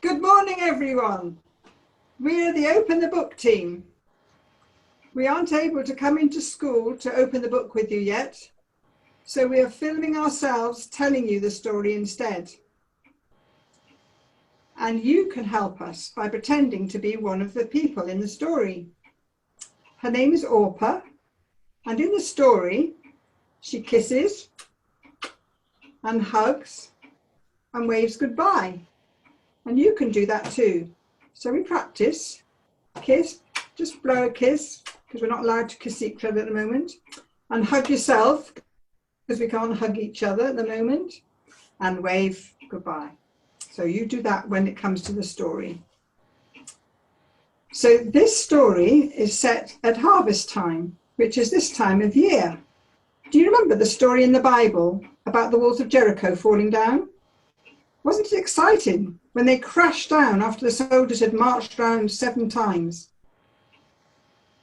Good morning, everyone. We are the Open the Book team. We aren't able to come into school to open the book with you yet, so we are filming ourselves telling you the story instead. And you can help us by pretending to be one of the people in the story. Her name is Orpah, and in the story, she kisses and hugs and waves goodbye. And you can do that too. So we practice. Kiss, just blow a kiss, because we're not allowed to kiss each other at the moment. And hug yourself, because we can't hug each other at the moment. And wave goodbye. So you do that when it comes to the story. So this story is set at harvest time, which is this time of year. Do you remember the story in the Bible about the walls of Jericho falling down? Wasn't it exciting when they crashed down after the soldiers had marched round 7 times?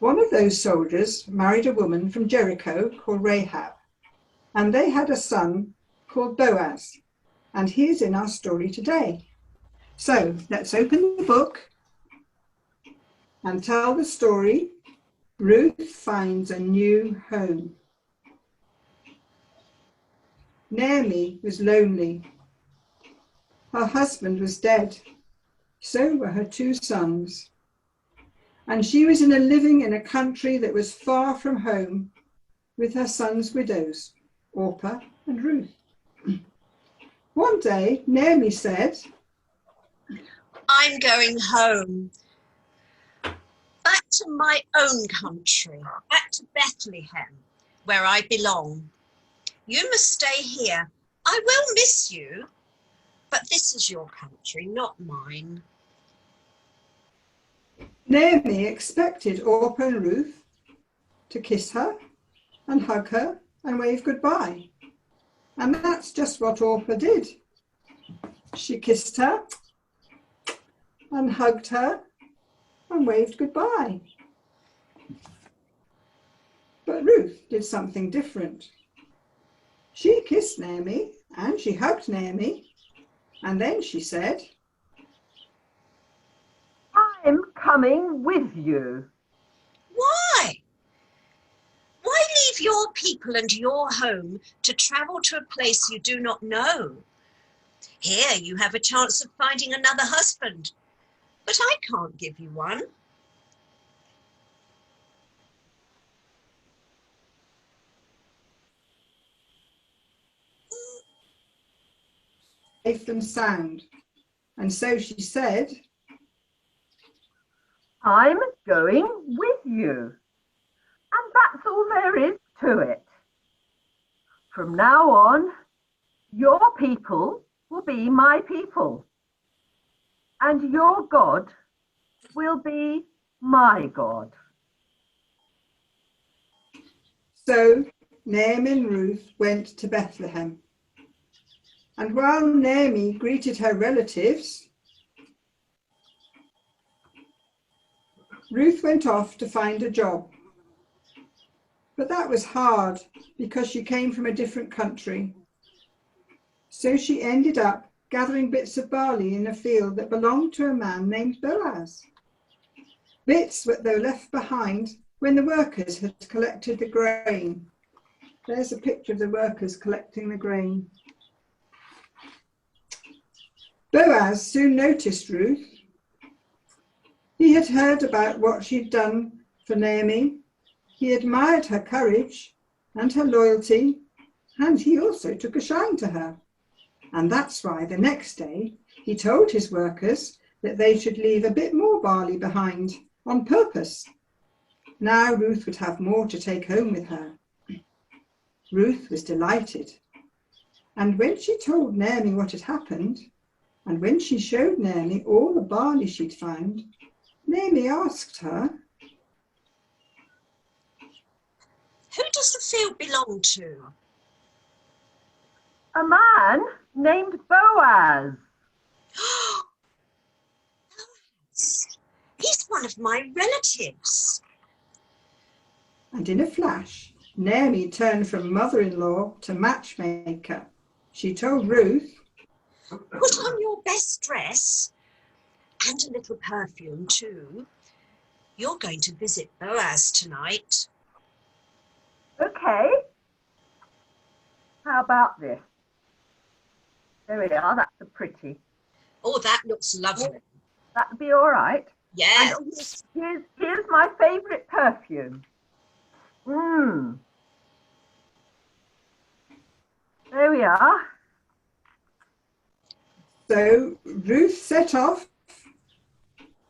One of those soldiers married a woman from Jericho called Rahab, and they had a son called Boaz, and he is in our story today. So let's open the book and tell the story. Ruth finds a new home. Naomi was lonely. Her husband was dead, so were her 2 sons. And she was living in a country that was far from home with her sons' widows, Orpah and Ruth. One day, Naomi said, I'm going home, back to my own country, back to Bethlehem, where I belong. You must stay here. I will miss you. But this is your country, not mine. Naomi expected Orpah and Ruth to kiss her and hug her and wave goodbye. And that's just what Orpah did. She kissed her and hugged her and waved goodbye. But Ruth did something different. She kissed Naomi and she hugged Naomi. And then she said, I'm coming with you. Why? Why leave your people and your home to travel to a place you do not know? Here you have a chance of finding another husband, but I can't give you one. safe and sound. And so she said, I'm going with you. And that's all there is to it. From now on, your people will be my people. And your God will be my God. So Naomi and Ruth went to Bethlehem. And while Naomi greeted her relatives, Ruth went off to find a job. But that was hard because she came from a different country. So she ended up gathering bits of barley in a field that belonged to a man named Boaz. Bits that were left behind when the workers had collected the grain. There's a picture of the workers collecting the grain. Boaz soon noticed Ruth. He had heard about what she'd done for Naomi. He admired her courage and her loyalty, and he also took a shine to her. And that's why the next day he told his workers that they should leave a bit more barley behind on purpose. Now Ruth would have more to take home with her. Ruth was delighted. And when she told Naomi what had happened, and when she showed Naomi all the barley she'd found, Naomi asked her, Who does the field belong to? A man named Boaz. He's one of my relatives. And in a flash, Naomi turned from mother-in-law to matchmaker. She told Ruth, Put on your best dress. and a little perfume too. You're going to visit Boaz tonight. Okay. How about this? There we are. That's a pretty. Oh, that looks lovely. That'd be all right. Yes. And here's my favourite perfume. There we are. So Ruth set off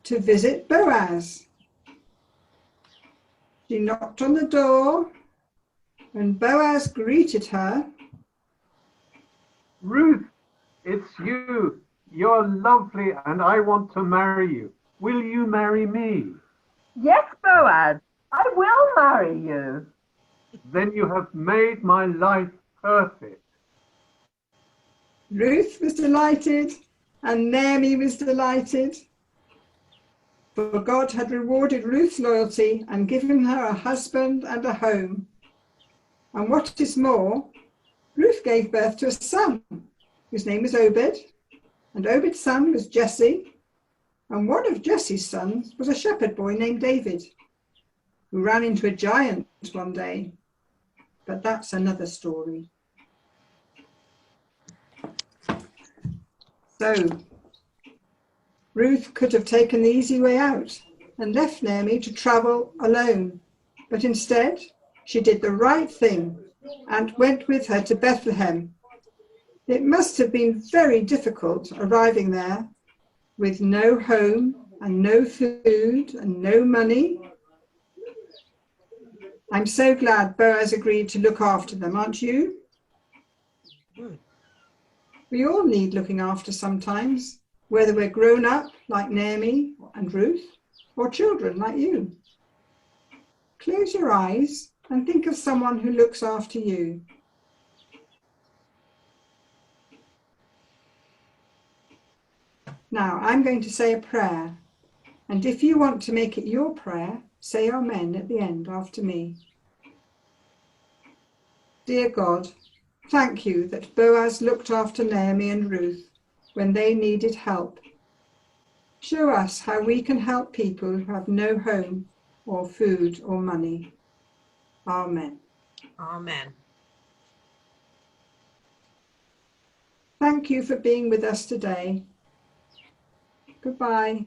to visit Boaz. She knocked on the door and Boaz greeted her. Ruth, it's you. You're lovely and I want to marry you. Will you marry me? Yes, Boaz, I will marry you. Then you have made my life perfect. Ruth was delighted and Naomi was delighted, for God had rewarded Ruth's loyalty and given her a husband and a home. And what is more, Ruth gave birth to a son whose name was Obed, and Obed's son was Jesse, and one of Jesse's sons was a shepherd boy named David, who ran into a giant one day. But that's another story. So Ruth could have taken the easy way out and left Naomi to travel alone, but instead she did the right thing and went with her to Bethlehem. It must have been very difficult arriving there with no home and no food and no money. I'm so glad Boaz agreed to look after them, aren't you? We all need looking after sometimes, whether we're grown up like Naomi and Ruth or children like you. Close your eyes and think of someone who looks after you. Now I'm going to say a prayer, and if you want to make it your prayer, say Amen at the end after me. Dear God, thank you that Boaz looked after Naomi and Ruth when they needed help. Show us how we can help people who have no home or food or money. Amen. Amen. Thank you for being with us today. Goodbye.